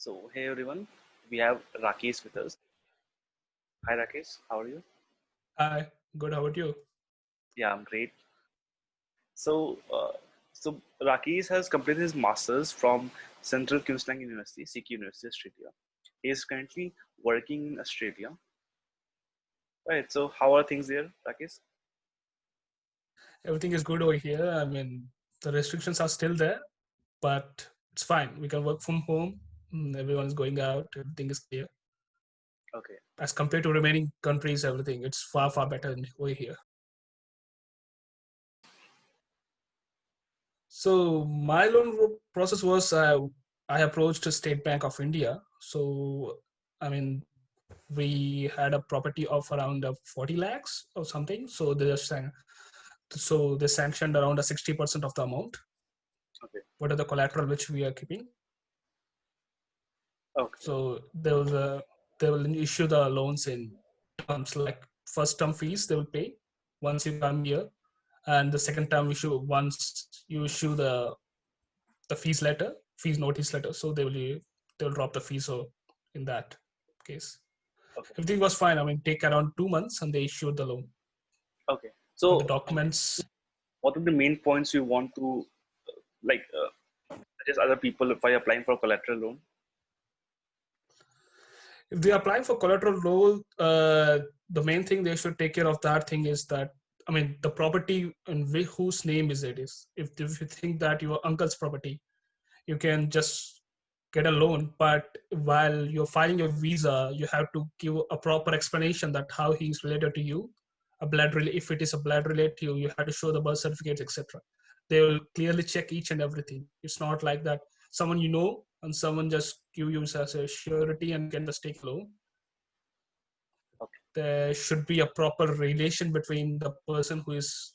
So, hey everyone, we have Rakesh with us. Hi Rakesh, how are you? Hi, good. How about you? Yeah, I'm great. So Rakesh has completed his masters from Central Queensland University, CQ University, Australia. He is currently working in Australia. Right. So, how are things there, Rakesh? Everything is good over here. I mean, the restrictions are still there, but it's fine. We can work from home. Everyone is going out. Everything is clear. Okay. As compared to remaining countries, everything it's far far better over here. So my process was I approached the State Bank of India. So I mean, we had a property of around 40 lakhs or something. So they sanctioned around a 60% of the amount. Okay. What are the collateral which we are keeping? Okay. So they will issue the loans in terms like first term fees they will pay once you come here, and the second term issue once you issue the fees notice letter. So they will drop the fees. So in that case, Okay. everything was fine. I mean, take around 2 months and they issued the loan Okay. and the So, documents. what are the main points you want to like suggest other people if I applying for a collateral loan? If they apply for collateral loan, the main thing they should take care of that thing is that I mean the property and whose name is it is. If you think that your uncle's property, you can just get a loan. But while you're filing your visa, you have to give a proper explanation that how he is related to you. If it is a blood relative, you have to show the birth certificates, etc. They will clearly check each and everything. It's not like that someone you know and someone just give you as a surety and can just take a loan. Okay. There should be a proper relation between the person who is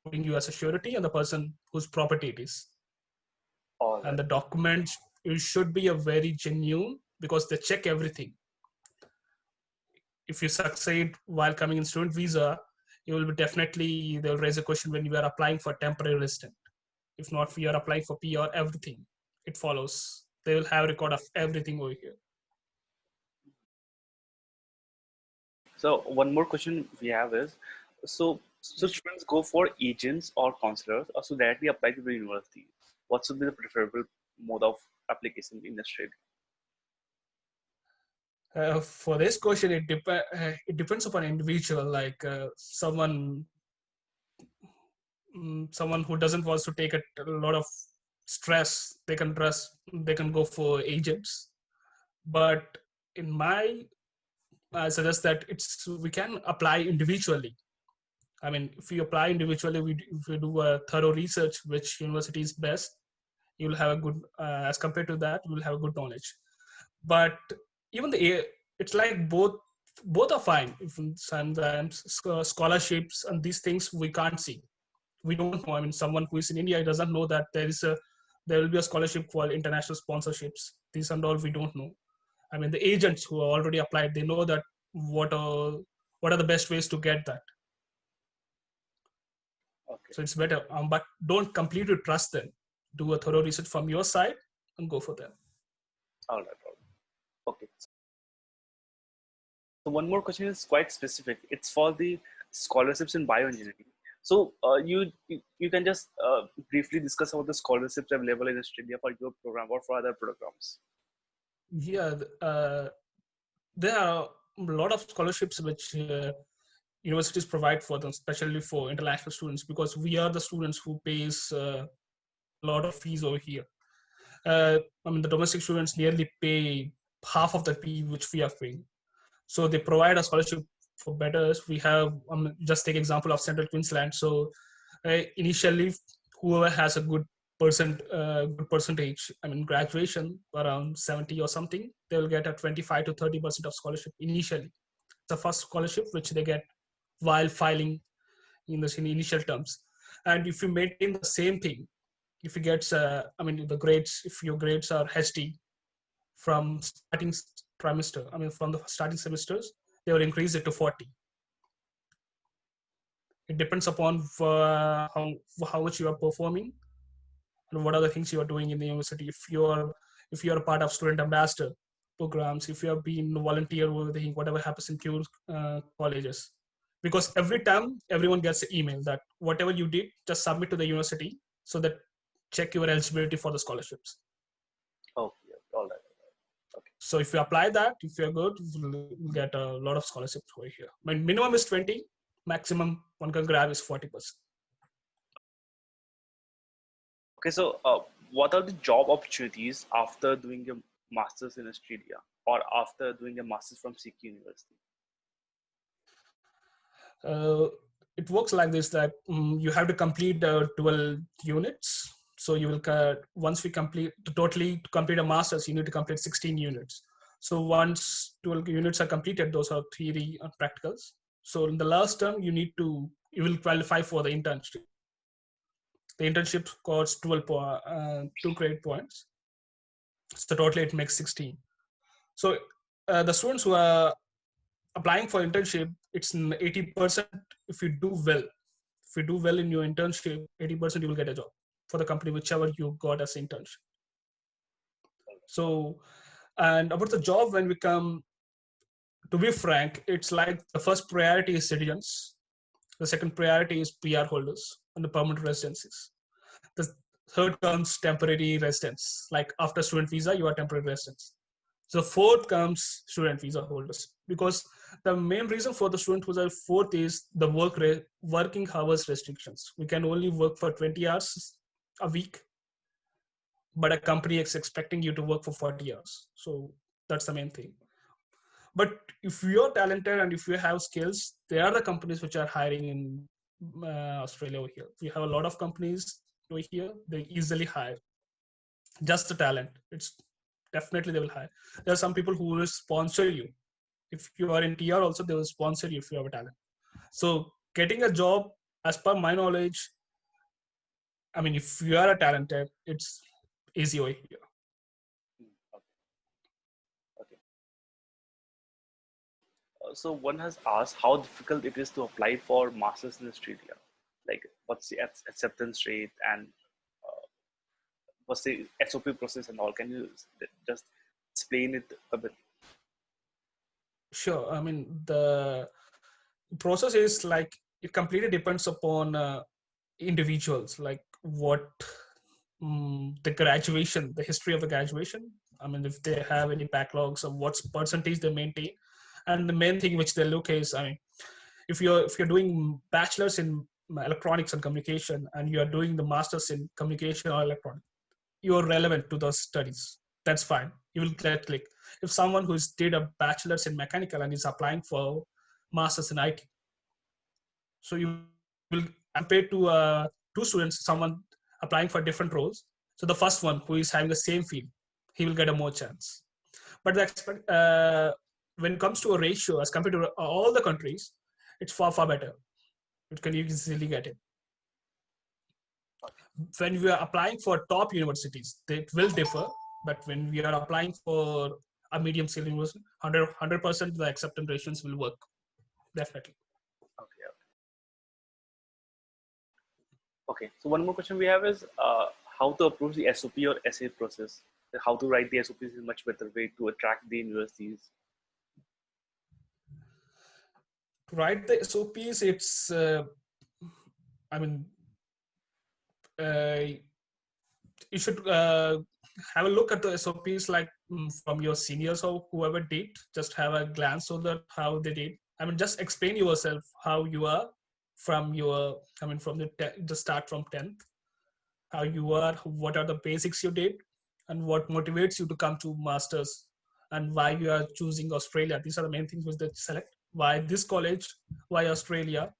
putting you as a surety and the person whose property it is. All And right. the documents, it should be a very genuine because they check everything. If you succeed while coming in student visa, you will be definitely, they'll raise a question when you are applying for temporary resident. If not, if you are applying for PR, everything, it follows. They will have record of everything over here. So, one more question we have is, so students go for agents or counselors, or so directly apply to the university. What should be the preferable mode of application in Australia? For this question, it depends upon individual. Like someone who doesn't want to take a lot of stress, they can go for agents. But in my, I suggest that we can apply individually. I mean, if you apply individually, if we do a thorough research, which university is best, you will have a good, as compared to that, you will have a good knowledge. But even it's like both are fine. If sometimes scholarships and these things we can't see, we don't know. I mean, someone who is in India doesn't know that there will be a scholarship for international sponsorships. These and all we don't know. I mean, the agents who are already applied, they know that what are the best ways to get that. Okay. So it's better, but don't completely trust them. Do a thorough research from your side and go for them. All right. All right. Okay. So one more question is quite specific. It's for the scholarships in bioengineering. So you can just briefly discuss about the scholarships available in Australia for your program or for other programs. Yeah, there are a lot of scholarships which universities provide for them, especially for international students, because we are the students who pays a lot of fees over here. I mean, the domestic students nearly pay half of the fee which we are paying. So they provide a scholarship for betters. We have just take example of Central Queensland. So initially, whoever has a good percentage, I mean graduation around 70 or something, they will get a 25 to 30% of scholarship initially. The first scholarship which they get while filing in initial terms. And if you maintain the same thing, if you get, I mean, the grades, if your grades are HD from starting trimester, I mean, from the starting semesters, they will increase it to 40. It depends upon how much you are performing and what are the things you are doing in the university. if you're a part of student ambassador programs, if you have been volunteer with whatever happens in pure colleges. Because every time everyone gets an email that whatever you did, just submit to the university so that check your eligibility for the scholarships. Okay, all right. Okay. So if you apply that, if you're good, you'll get a lot of scholarships over here. My minimum is 20, maximum one can grab is 40%. Okay, so what are the job opportunities after doing a master's in Australia or after doing a master's from CQ University? It works like this, that you have to complete 12 units. So you will once we complete to complete a master's, you need to complete 16 units. So once 12 units are completed, those are theory and practicals. So in the last term, you will qualify for the internship. The internship scores 2 credit points. So totally it makes 16. So the students who are applying for internship, it's 80% if you do well. If you do well in your internship, 80% you will get a job for the company, whichever you got as internship. So, and about the job, when we come, to be frank, it's like the first priority is citizens. The second priority is PR holders and the permanent residencies. The third comes temporary residents. Like after student visa, you are temporary residents. So fourth comes student visa holders, because the main reason for the student visa fourth is the working hours restrictions. We can only work for 20 hours a week, but a company is expecting you to work for 40 hours. So that's the main thing. But if you're talented and if you have skills, there are the companies which are hiring in Australia over here. We have a lot of companies over here. They easily hire just the talent. It's definitely they will hire. There are some people who will sponsor you. If you are in TR also, they will sponsor you if you have a talent. So getting a job, as per my knowledge, I mean, if you are a talented, it's easy over here. Okay. So one has asked how difficult it is to apply for masters in Australia. Like, what's the acceptance rate and what's the SOP process and all? Can you just explain it a bit? Sure. I mean, the process is like, it completely depends upon individuals, like what the graduation, the history of the graduation. I mean, if they have any backlogs or what percentage they maintain. And the main thing which they look is, I mean, if you're doing bachelor's in electronics and communication and you are doing the master's in communication or electronics, you're relevant to those studies. That's fine. You will get click. If someone who's did a bachelor's in mechanical and is applying for master's in IT, so you will compare to two students, someone applying for different roles. So the first one who is having the same field, he will get a more chance. But when it comes to a ratio as compared to all the countries, it's far better. It can easily get it. When we are applying for top universities, it will differ. But when we are applying for a medium scale university, 100% the acceptance ratios will work. Definitely. Okay. Okay. So one more question we have is how to approach the SOP or essay process. How to write the SOPs is a much better way to attract the universities. To write the SOPs, it's I mean, you should have a look at the SOPs like from your seniors or whoever did. Just have a glance on that how they did. I mean, just explain yourself how you are from your. I mean, from the start from 10th, how you are, what are the basics you did, and what motivates you to come to masters, and why you are choosing Australia. These are the main things which they select. Why this college? Why Australia?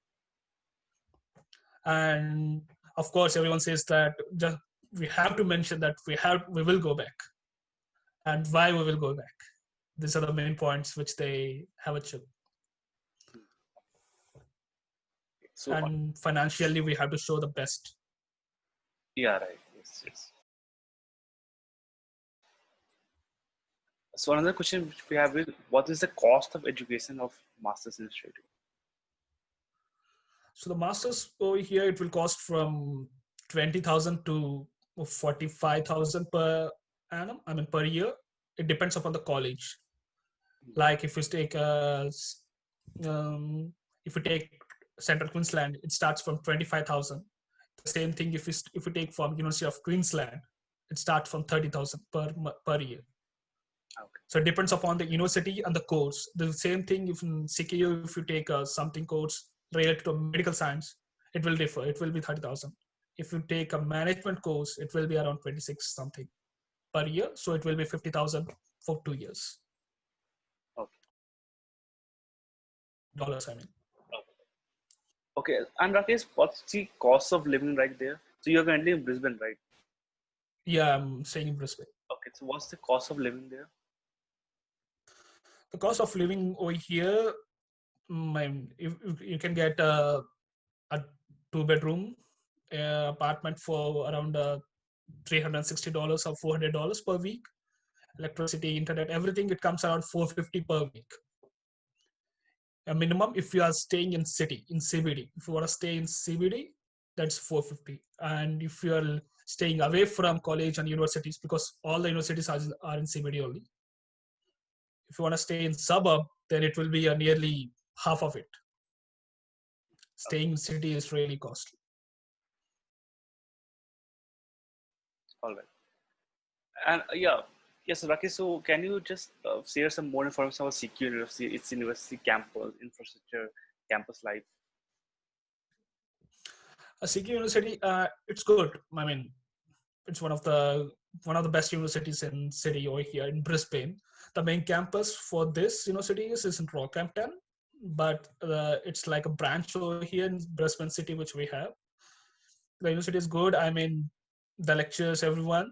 And of course, everyone says that just we have to mention that we will go back, and why we will go back. These are the main points which they have achieved. So, and financially, we have to show the best. Yeah, right. Yes. So another question which we have is, what is the cost of education of masters in Australia? So the masters over here, it will cost from 20,000 to 45,000 per annum, I mean per year. It depends upon the college. Like if you take if you take Central Queensland, it starts from 25,000. The same thing if you take from University of Queensland, it starts from 30,000 per year. Okay. So it depends upon the university and the course. The same thing if in CKU, if you take something course related to medical science, it will differ. It will be 30,000. If you take a management course, it will be around 26 something per year. So it will be 50,000 for 2 years. Okay. Dollars, I mean. Okay. And Rakesh, what's the cost of living right there? So you're currently in Brisbane, right? Yeah, I'm staying in Brisbane. Okay. So what's the cost of living there? The cost of living over here, if you can get a 2-bedroom apartment for around $360 or $400 per week. Electricity, internet, everything, it comes around $450 per week. A minimum if you are staying in CBD. If you want to stay in CBD, that's $450. And if you are staying away from college and universities, because all the universities are in CBD only. If you want to stay in suburb, then it will be nearly half of it. Staying in city is really costly. All right. And yes, Rakesh. So can you just share some more information about CQ University, its university campus, infrastructure, campus life? CQ University, it's good. I mean, it's one of the best universities in city over here in Brisbane. The main campus for this university is in Rockhampton, but it's like a branch over here in Brisbane city, which we have. The university is good. I mean, the lectures, everyone,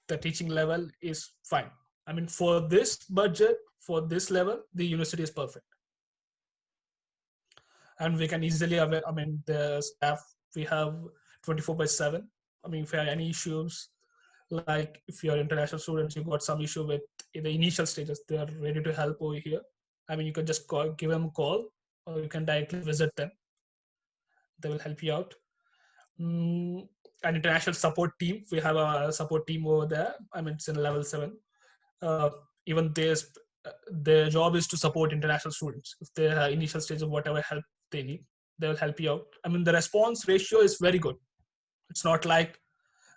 the teaching level is fine. I mean, for this budget, for this level, the university is perfect. And we can easily, I mean, the staff, we have 24/7. I mean, if you have any issues, like if you're international students, you got some issue with in the initial stages, they are ready to help over here. I mean, you can just give them a call, or you can directly visit them. They will help you out. An international support team. We have a support team over there. I mean, it's in level 7. Even their job is to support international students. If they have initial stage of whatever help they need, they will help you out. I mean, the response ratio is very good. It's not like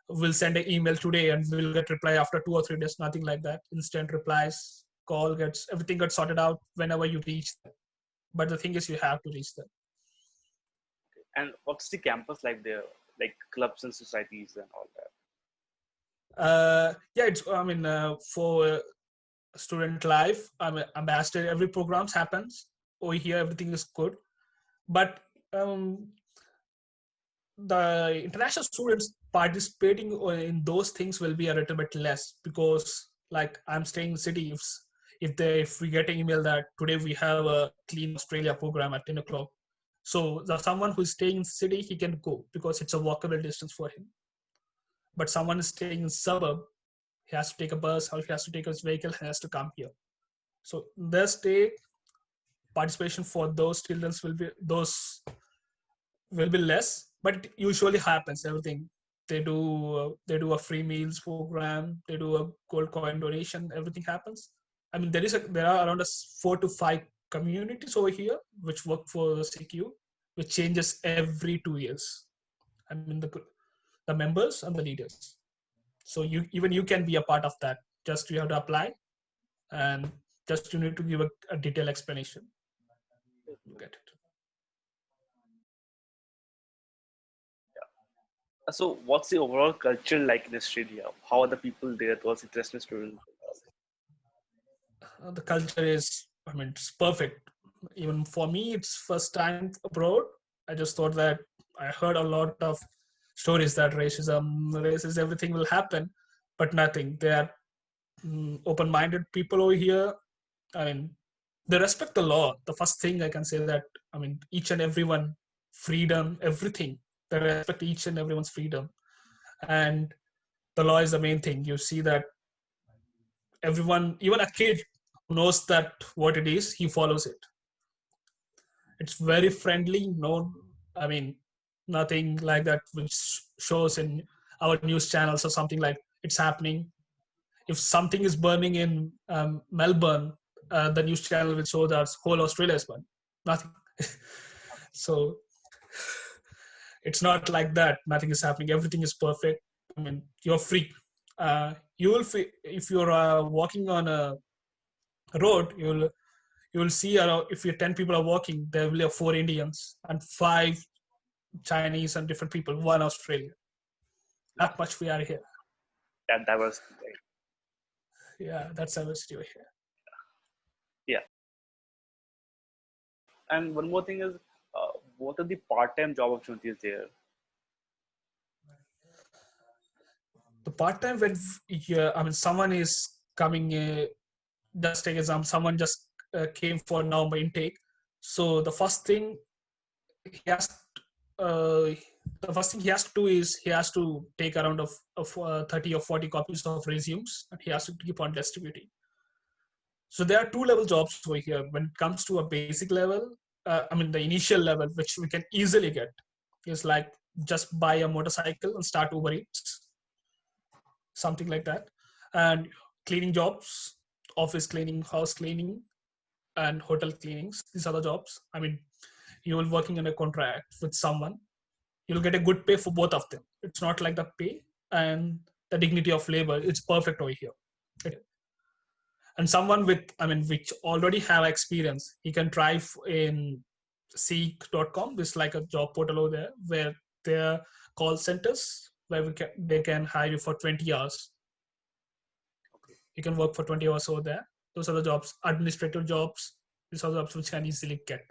we'll send an email today and we'll get reply after 2 or 3 days. Nothing like that. Instant replies, everything gets sorted out whenever you reach them. But the thing is, you have to reach them. And what's the campus like there? Like clubs and societies and all that? Yeah, it's. I mean, for student life, I mean, ambassador, every programs happens over here. Everything is good, but the international students participating in those things will be a little bit less, because like I'm staying in city, if we get an email that today we have a Clean Australia program at 10 o'clock, so someone who's staying in city, he can go because it's a walkable distance for him. But someone is staying in suburb, he has to take a bus, or he has to take his vehicle, he has to come here. So their state participation for those children will be less, but it usually happens. Everything they do a free meals program, they do a gold coin donation, everything happens. I mean, there are around 4 to 5 communities over here which work for the CQ, which changes every 2 years. I mean, the members and the leaders. So you can be a part of that. Just you have to apply, and just you need to give a detailed explanation. You get it. that. So what's the overall culture like in Australia? How are the people there towards international students? The culture is, I mean, it's perfect. Even for me, it's first time abroad. I just thought that I heard a lot of stories that racism, everything will happen, but nothing. They are open-minded people over here. I mean, they respect the law. The first thing I can say that, I mean, each and everyone, freedom, everything. They respect each and everyone's freedom. And the law is the main thing. You see that everyone, even a kid knows that what it is, he follows it. It's very friendly. No, I mean, nothing like that which shows in our news channels or something like it's happening. if something is burning in Melbourne, the news channel will show that whole Australia is burning. Nothing. So it's not like that. Nothing is happening. Everything is perfect. I mean, you're free. You will if you're walking on a road, you will see if you're 10 people are walking, there will be 4 Indians and 5 Chinese and different people, 1 Australian. That much we are here. That diversity. Right? Yeah, that's diversity over here. Yeah. And one more thing is, what are the part-time job opportunities there? The part-time, when someone is coming, just take example, someone just came for November intake. So the first thing he has to do is he has to take around of 30 or 40 copies of resumes, and he has to keep on distributing. So there are 2 level jobs over here. When it comes to a basic level, the initial level, which we can easily get, is like just buy a motorcycle and start Uber Eats, something like that. And cleaning jobs, office cleaning, house cleaning, and hotel cleanings. These are the jobs. You will working in a contract with someone. You'll get a good pay for both of them. It's not like the pay and the dignity of labor. It's perfect over here. And someone which already have experience, he can try in seek.com. This is like a job portal over there where there are call centers where they can hire you for 20 hours. You can work for 20 hours over there. Those are the jobs, administrative jobs. These are the jobs which can easily get.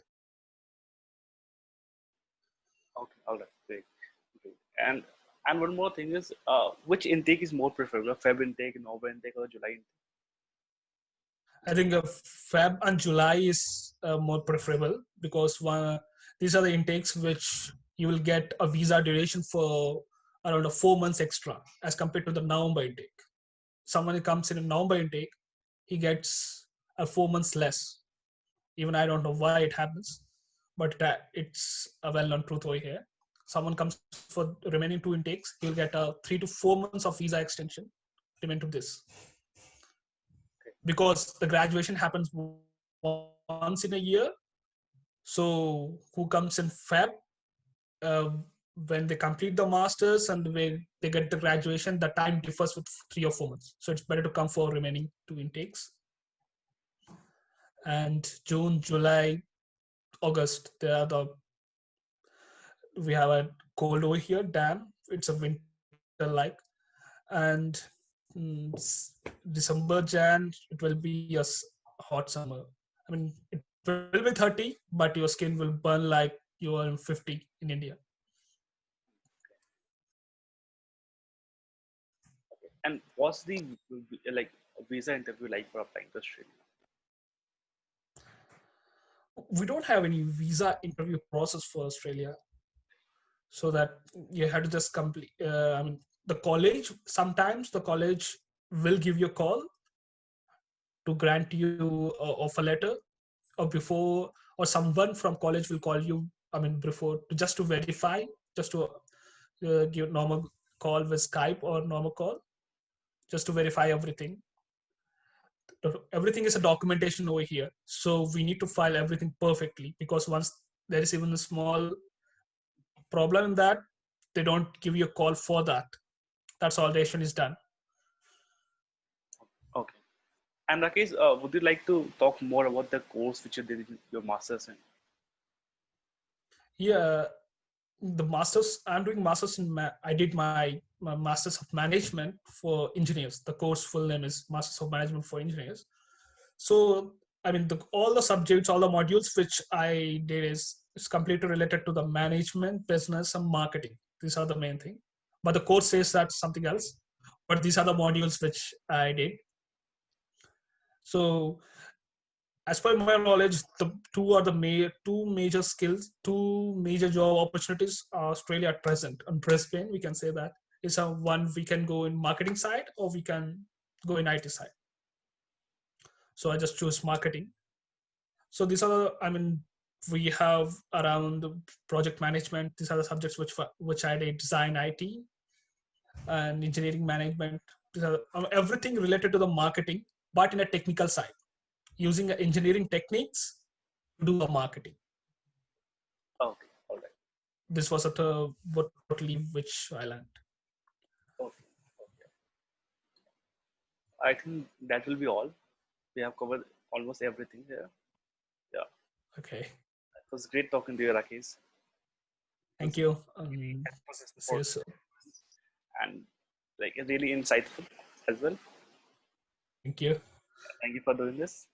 Okay, all right, great. And one more thing is, which intake is more preferable, Feb intake, November intake, or July intake? I think Feb and July is more preferable, because these are the intakes which you will get a visa duration for around 4 months extra as compared to the November intake. Someone who comes in a November intake, he gets 4 months less. Even I don't know why it happens, but it's a well-known truth over here. Someone comes for remaining 2 intakes, he'll get 3 to 4 months of visa extension remaining to this. Because the graduation happens once in a year. So who comes in Feb, when they complete the masters and when they get the graduation, the time differs with 3 or 4 months. So it's better to come for remaining 2 intakes. And June, July, August, we have a cold over here, damn, it's a winter like. And December, Jan, it will be a hot summer. It will be 30, but your skin will burn like you are in 50 in India. And what's the visa interview like for applying to Australia? We don't have any visa interview process for Australia, so that you have to just complete. Sometimes the college will give you a call to grant you an offer letter, or someone from college will call you. Before, just to verify, just to give normal call with Skype or normal call, just to verify everything. Everything is a documentation over here, so we need to file everything perfectly, because once there is even a small problem in that, they don't give you a call for that. That's all. Validation is done. Okay. And Rakesh, would you like to talk more about the course which you did your master's in? Yeah, the master's. I'm doing master's in. I did my master's of management for engineers. The course full name is Masters of Management for Engineers. So all the subjects, all the modules which I did is completely related to the management, business, and marketing. These are the main thing. But the course says that's something else. But these are the modules which I did. So, as per my knowledge, the two major skills, 2 major job opportunities are Australia at present. In Brisbane, we can say that is one we can go in marketing side, or we can go in IT side. So I just choose marketing. So these are we have around project management. These are the subjects which I did: design, IT, and engineering management. everything related to the marketing, but in a technical side, using engineering techniques to do the marketing. Okay, all right. This was what totally which I learned. Okay, okay. I think that will be all. We have covered almost everything here. Yeah, Okay, it was great talking to you, Rakesh. It thank was you. See for you soon. and like really insightful as well. Thank you. Thank you for doing this.